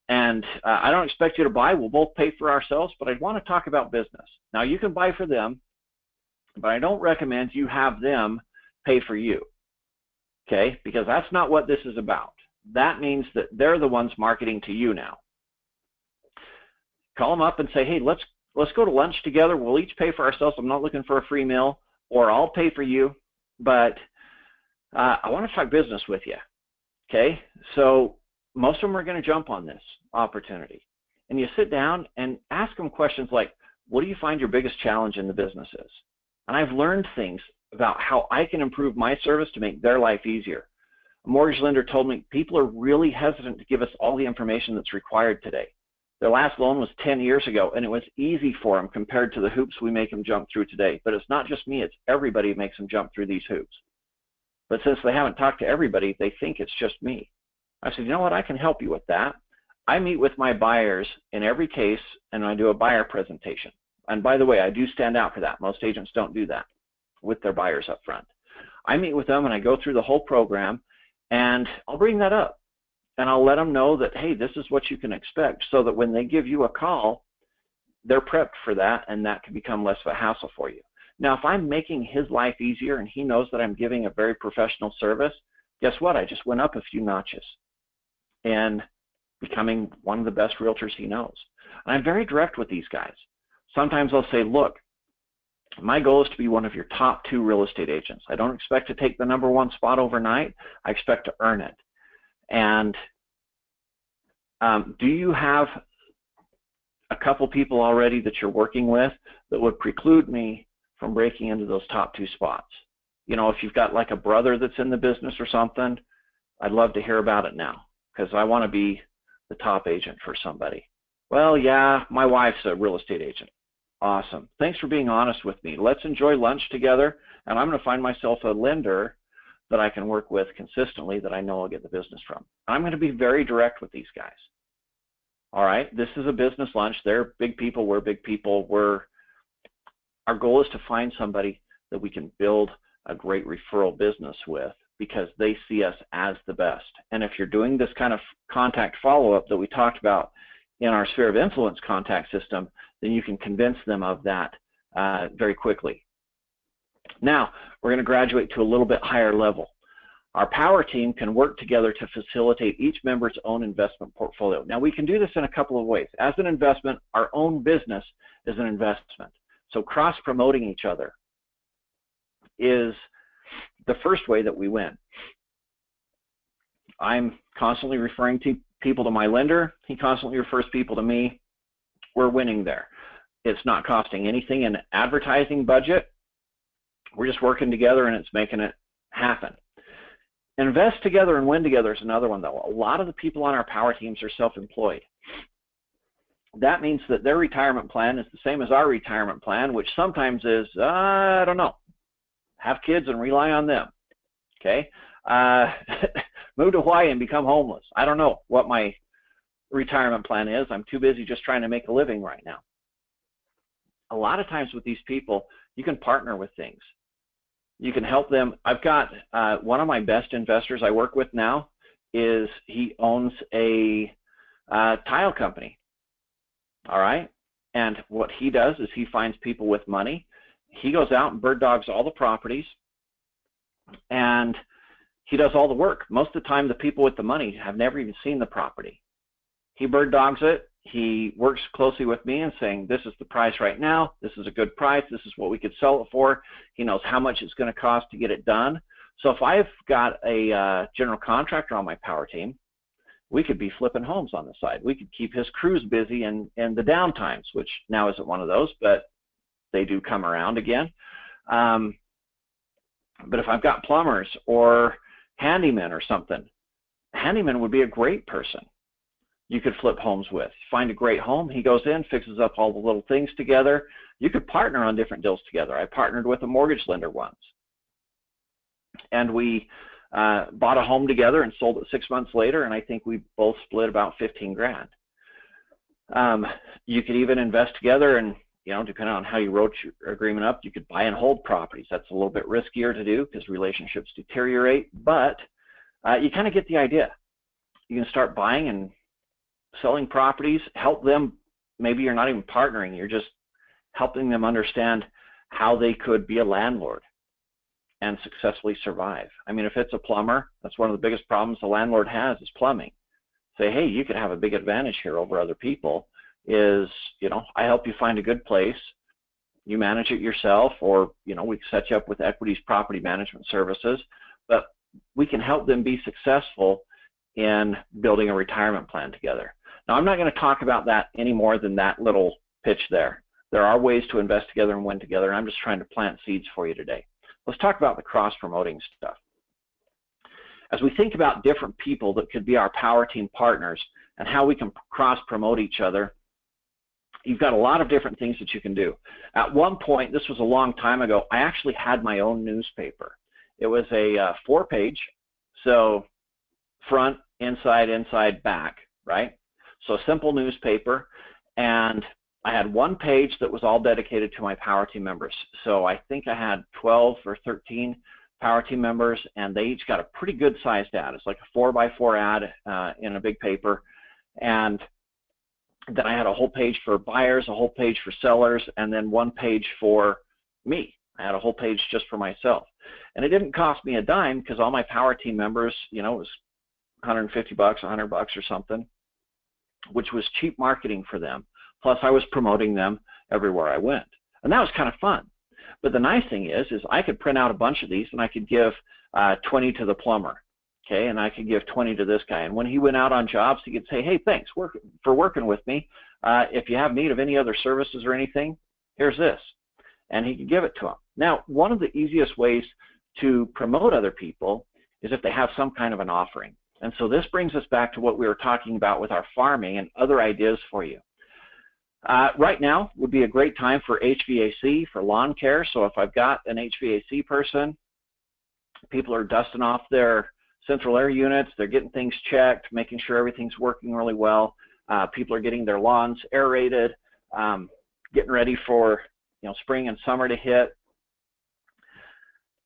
Speaker 1: And I don't expect you to buy. We'll both pay for ourselves, but I'd want to talk about business. Now you can buy for them, but I don't recommend you have them pay for you, okay? Because that's not what this is about. That means that they're the ones marketing to you now. Call them up and say, hey, let's go to lunch together. We'll each pay for ourselves. I'm not looking for a free meal, or I'll pay for you, but I want to talk business with you, okay? So most of them are going to jump on this opportunity. And you sit down and ask them questions like, what do you find your biggest challenge in the business is? And I've learned things about how I can improve my service to make their life easier. A mortgage lender told me people are really hesitant to give us all the information that's required today. Their last loan was 10 years ago, and it was easy for them compared to the hoops we make them jump through today. But it's not just me, it's everybody who makes them jump through these hoops. But since they haven't talked to everybody, they think it's just me. I said, you know what, I can help you with that. I meet with my buyers in every case, and I do a buyer presentation. And by the way, I do stand out for that. Most agents don't do that with their buyers up front. I meet with them and I go through the whole program, and I'll bring that up. And I'll let them know that, hey, this is what you can expect, so that when they give you a call, they're prepped for that, and that can become less of a hassle for you. Now, if I'm making his life easier and he knows that I'm giving a very professional service, guess what? I just went up a few notches and becoming one of the best realtors he knows. And I'm very direct with these guys. Sometimes I'll say, look, my goal is to be one of your top 2 real estate agents. I don't expect to take the #1 spot overnight. I expect to earn it. And do you have a couple people already that you're working with that would preclude me from breaking into those top 2 spots? You know, if you've got like a brother that's in the business or something, I'd love to hear about it now, because I want to be the top agent for somebody. Well, yeah, my wife's a real estate agent. Awesome. Thanks for being honest with me. Let's enjoy lunch together, and I'm going to find myself a lender that I can work with consistently that I know I'll get the business from. I'm going to be very direct with these guys. All right, this is a business lunch. They're big people. We're big people. Our goal is to find somebody that we can build a great referral business with, because they see us as the best. And if you're doing this kind of contact follow-up that we talked about in our Sphere of Influence contact system, then you can convince them of that very quickly. Now, we're going to graduate to a little bit higher level. Our power team can work together to facilitate each member's own investment portfolio. Now, we can do this in a couple of ways. As an investment, our own business is an investment. So cross-promoting each other is the first way that we win. I'm constantly referring to people to my lender. He constantly refers people to me. We're winning there. It's not costing anything in advertising budget. We're just working together, and it's making it happen. Invest together and win together is another one, though. A lot of the people on our power teams are self-employed. That means that their retirement plan is the same as our retirement plan, which sometimes is, I don't know, have kids and rely on them, okay? Move to Hawaii and become homeless. I don't know what my retirement plan is. I'm too busy just trying to make a living right now. A lot of times with these people, you can partner with things. You can help them. I've got one of my best investors I work with now is he owns a tile company. All right. And what he does is he finds people with money. He goes out and bird dogs all the properties, and he does all the work. Most of the time, the people with the money have never even seen the property. He bird dogs it. He works closely with me and saying, this is the price right now. This is a good price. This is what we could sell it for. He knows how much it's going to cost to get it done. So if I've got a general contractor on my power team, we could be flipping homes on the side. We could keep his crews busy in the down times, which now isn't one of those, but they do come around again. But if I've got plumbers or handymen or something, a handyman would be a great person you could flip homes with. Find a great home, he goes in, fixes up all the little things together. You could partner on different deals together. I partnered with a mortgage lender once, and we bought a home together and sold it 6 months later, and I think we both split about 15 grand. You could even invest together, and depending on how you wrote your agreement up, you could buy and hold properties. That's a little bit riskier to do because relationships deteriorate, but you kind of get the idea. You can start buying and selling properties, help them. Maybe you're not even partnering, you're just helping them understand how they could be a landlord and successfully survive. I mean, if it's a plumber, that's one of the biggest problems the landlord has is plumbing. Say, hey, you could have a big advantage here over other people is, I help you find a good place, you manage it yourself, or, we set you up with Equity's property management services, but we can help them be successful in building a retirement plan together. Now, I'm not going to talk about that any more than that little pitch there. There are ways to invest together and win together, and I'm just trying to plant seeds for you today. Let's talk about the cross-promoting stuff. As we think about different people that could be our power team partners and how we can cross-promote each other, you've got a lot of different things that you can do. At one point, this was a long time ago, I actually had my own newspaper. It was a 4-page, so front, inside, back, right? So a simple newspaper, and I had one page that was all dedicated to my power team members. So I think I had 12 or 13 power team members, and they each got a pretty good sized ad. It's like a 4x4 ad in a big paper. And then I had a whole page for buyers, a whole page for sellers, and then one page for me. I had a whole page just for myself. And it didn't cost me a dime because all my power team members, it was $150, $100 or something, which was cheap marketing for them. Plus I was promoting them everywhere I went. And that was kind of fun. But the nice thing is I could print out a bunch of these and I could give 20 to the plumber, okay, and I could give 20 to this guy. And when he went out on jobs, he could say, hey, thanks for working with me. If you have need of any other services or anything, here's this. And he could give it to him. Now, one of the easiest ways to promote other people is if they have some kind of an offering. And so this brings us back to what we were talking about with our farming and other ideas for you. Right now would be a great time for HVAC, for lawn care. So if I've got an HVAC person, people are dusting off their central air units, they're getting things checked, making sure everything's working really well. People are getting their lawns aerated, getting ready for spring and summer to hit.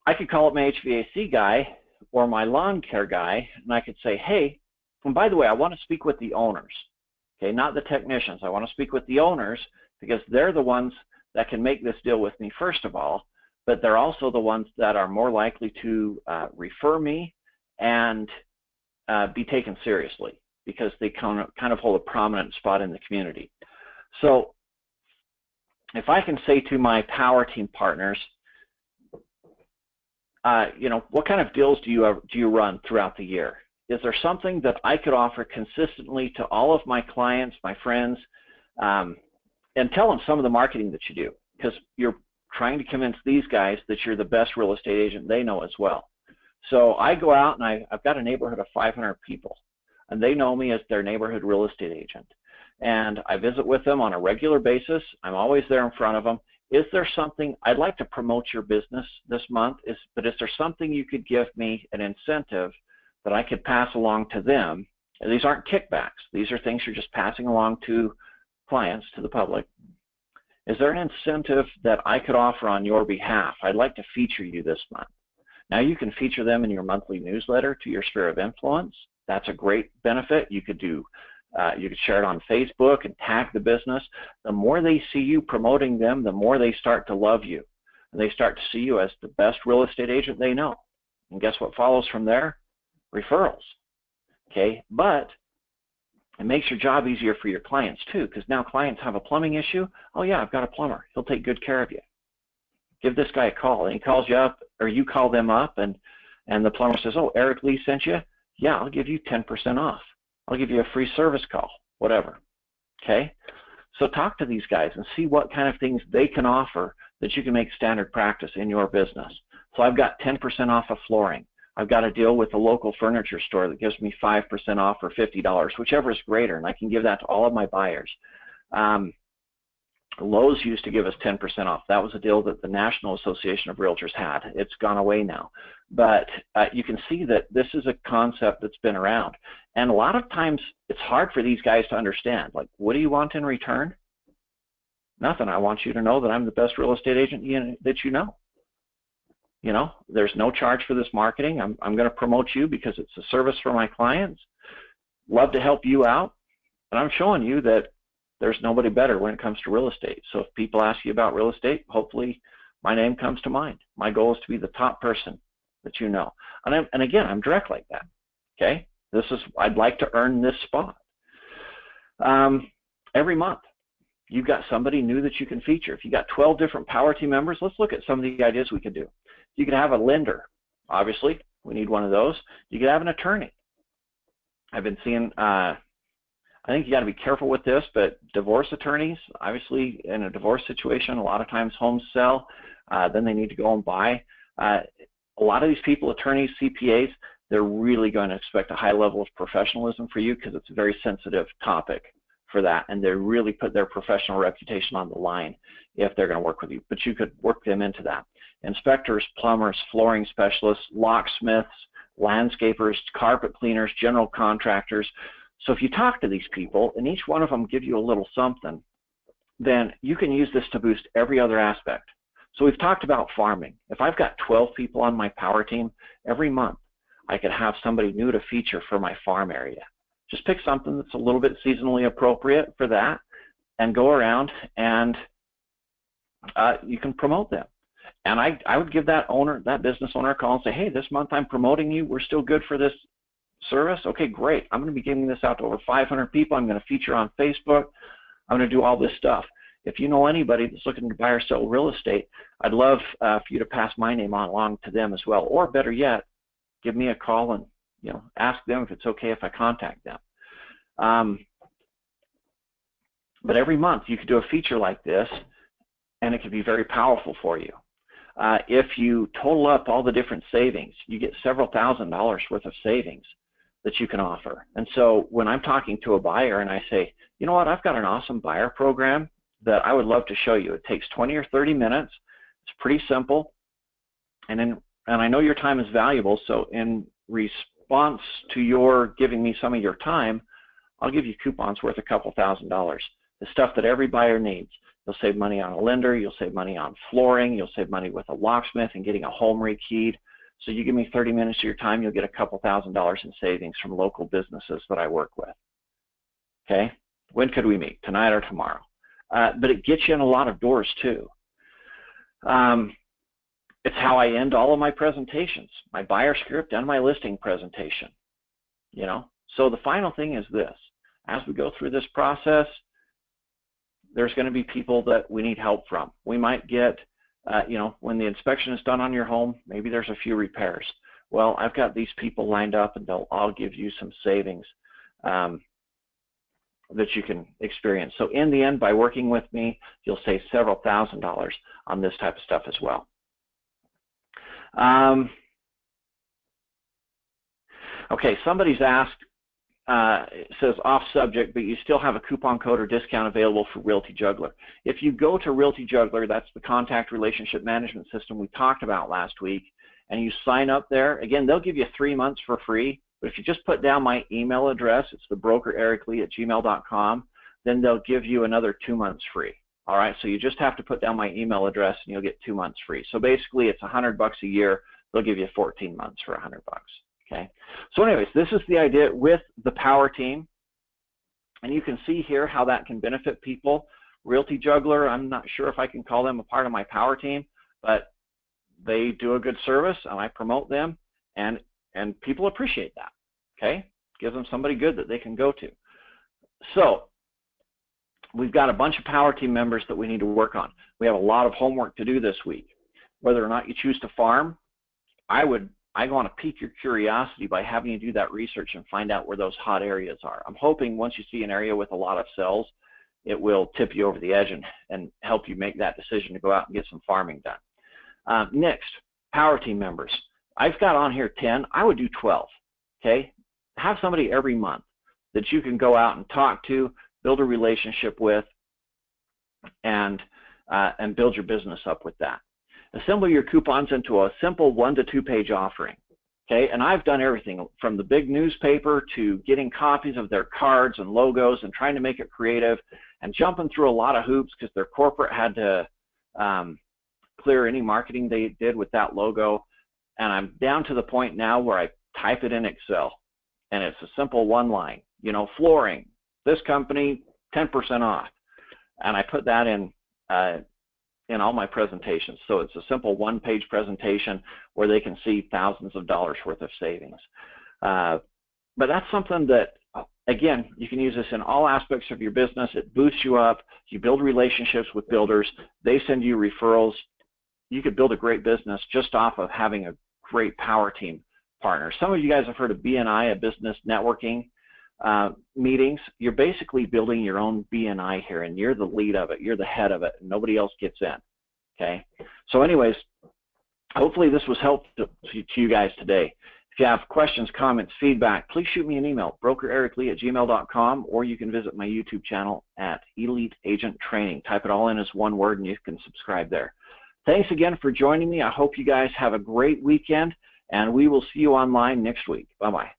Speaker 1: I could call up my HVAC guy or my lawn care guy, and I could say, hey, and by the way, I want to speak with the owners. Okay, not the technicians. I want to speak with the owners because they're the ones that can make this deal with me first of all, but they're also the ones that are more likely to refer me and be taken seriously because they kind of hold a prominent spot in the community. So if I can say to my power team partners, what kind of deals do you run throughout the year? Is there something that I could offer consistently to all of my clients, my friends, and tell them some of the marketing that you do, because you're trying to convince these guys that you're the best real estate agent they know as well. So I go out and I've got a neighborhood of 500 people, and they know me as their neighborhood real estate agent. And I visit with them on a regular basis. I'm always there in front of them. Is there something I'd like to promote your business this month? But is there something you could give me an incentive that I could pass along to them? And these aren't kickbacks. These are things you're just passing along to clients, to the public. Is there an incentive that I could offer on your behalf? I'd like to feature you this month. Now you can feature them in your monthly newsletter to your sphere of influence. That's a great benefit. You could share it on Facebook and tag the business. The more they see you promoting them, the more they start to love you. And they start to see you as the best real estate agent they know. And guess what follows from there? Referrals. Okay, but it makes your job easier for your clients too, because now clients have a plumbing issue. Oh yeah, I've got a plumber. He'll take good care of you. Give this guy a call. And he calls you up, or you call them up, and the plumber says, oh, Eric Lee sent you? Yeah, I'll give you 10% off. I'll give you a free service call, whatever. Okay? So talk to these guys and see what kind of things they can offer that you can make standard practice in your business. So I've got 10% off of flooring. I've got a deal with a local furniture store that gives me 5% off or $50, whichever is greater, and I can give that to all of my buyers. Lowe's used to give us 10% off. That was a deal that the National Association of Realtors had. It's gone away now. But you can see that this is a concept that's been around. And a lot of times it's hard for these guys to understand. Like, what do you want in return? Nothing. I want you to know that I'm the best real estate agent that you know. You know, there's no charge for this marketing. I'm going to promote you because it's a service for my clients. Love to help you out. And I'm showing you that there's nobody better when it comes to real estate. So if people ask you about real estate, hopefully my name comes to mind. My goal is to be the top person that you know. And again, I'm direct like that. Okay? I'd like to earn this spot. Every month, you've got somebody new that you can feature. If you got 12 different power team members, let's look at some of the ideas we could do. You could have a lender. Obviously, we need one of those. You could have an attorney. I've been seeing, I think you got to be careful with this, but divorce attorneys, obviously in a divorce situation, a lot of times homes sell, then they need to go and buy. A lot of these people, attorneys, CPAs, they're really going to expect a high level of professionalism for you because it's a very sensitive topic for that, and they really put their professional reputation on the line if they're going to work with you. But you could work them into that. Inspectors, plumbers, flooring specialists, locksmiths, landscapers, carpet cleaners, general contractors. So if you talk to these people and each one of them give you a little something, then you can use this to boost every other aspect. So we've talked about farming. If I've got 12 people on my power team, every month I could have somebody new to feature for my farm area. Just pick something that's a little bit seasonally appropriate for that and go around and you can promote them. And I would give that business owner a call and say, hey, this month I'm promoting you. We're still good for this service. Okay, great. I'm going to be giving this out to over 500 people. I'm going to feature on Facebook. I'm going to do all this stuff. If you know anybody that's looking to buy or sell real estate, I'd love for you to pass my name on along to them as well. Or better yet, give me a call and ask them if it's okay if I contact them. But every month you could do a feature like this, and it could be very powerful for you. If you total up all the different savings, you get several $1,000s worth of savings that you can offer. And so when I'm talking to a buyer and I say, you know what, I've got an awesome buyer program that I would love to show you. It takes 20 or 30 minutes. It's pretty simple. And I know your time is valuable, so in response to your giving me some of your time, I'll give you coupons worth a couple $1,000s. The stuff that every buyer needs. You'll save money on a lender, you'll save money on flooring, you'll save money with a locksmith and getting a home rekeyed. So you give me 30 minutes of your time, you'll get a couple $1,000s in savings from local businesses that I work with. Okay? When could we meet? Tonight or tomorrow? But it gets you in a lot of doors too. It's how I end all of my presentations, my buyer script and my listing presentation. So the final thing is this. As we go through this process, there's going to be people that we need help from. We might get, when the inspection is done on your home, maybe there's a few repairs. Well, I've got these people lined up and they'll all give you some savings that you can experience. So in the end, by working with me, you'll save several $1,000s on this type of stuff as well. Okay, somebody's asked, it says off subject, but you still have a coupon code or discount available for Realty Juggler. If you go to Realty Juggler, that's the contact relationship management system we talked about last week, and you sign up there, again, they'll give you 3 months for free, but if you just put down my email address, it's thebrokerericlee@gmail.com, then they'll give you another 2 months free All right, so you just have to put down my email address and you'll get 2 months free. So basically it's $100 a year. They'll give you 14 months for $100. Okay. So anyways, this is the idea with the Power Team. And you can see here how that can benefit people. Realty Juggler, I'm not sure if I can call them a part of my Power Team, but they do a good service and I promote them, and people appreciate that. Okay. Gives them somebody good that they can go to. So we've got a bunch of Power Team members that we need to work on. We have a lot of homework to do this week. Whether or not you choose to farm, I want to pique your curiosity by having you do that research and find out where those hot areas are. I'm hoping once you see an area with a lot of cells, it will tip you over the edge and help you make that decision to go out and get some farming done. Next, Power Team members. I've got on here 10. I would do 12. Okay? Have somebody every month that you can go out and talk to, build a relationship with, and build your business up with that. Assemble your coupons into a simple 1- to 2-page offering. Okay, and I've done everything from the big newspaper to getting copies of their cards and logos and trying to make it creative and jumping through a lot of hoops because their corporate had to clear any marketing they did with that logo. And I'm down to the point now where I type it in Excel, and it's a simple one line. You know, flooring, this company 10% off, and I put that in all my presentations. So it's a simple 1-page presentation where they can see thousands of dollars worth of savings. But that's something that, again, you can use this in all aspects of your business. It boosts you up. You build relationships with builders. They send you referrals. You could build a great business just off of having a great Power Team partner. Some of you guys have heard of BNI, a business networking meetings. You're basically building your own BNI here, and you're the lead of it. You're the head of it, and nobody else gets in. Okay. So anyways, hopefully this was helpful to you guys today. If you have questions, comments, feedback, please shoot me an email, brokerericlee@gmail.com, or you can visit my YouTube channel at Elite Agent Training. Type it all in as one word, and you can subscribe there. Thanks again for joining me. I hope you guys have a great weekend, and we will see you online next week. Bye-bye.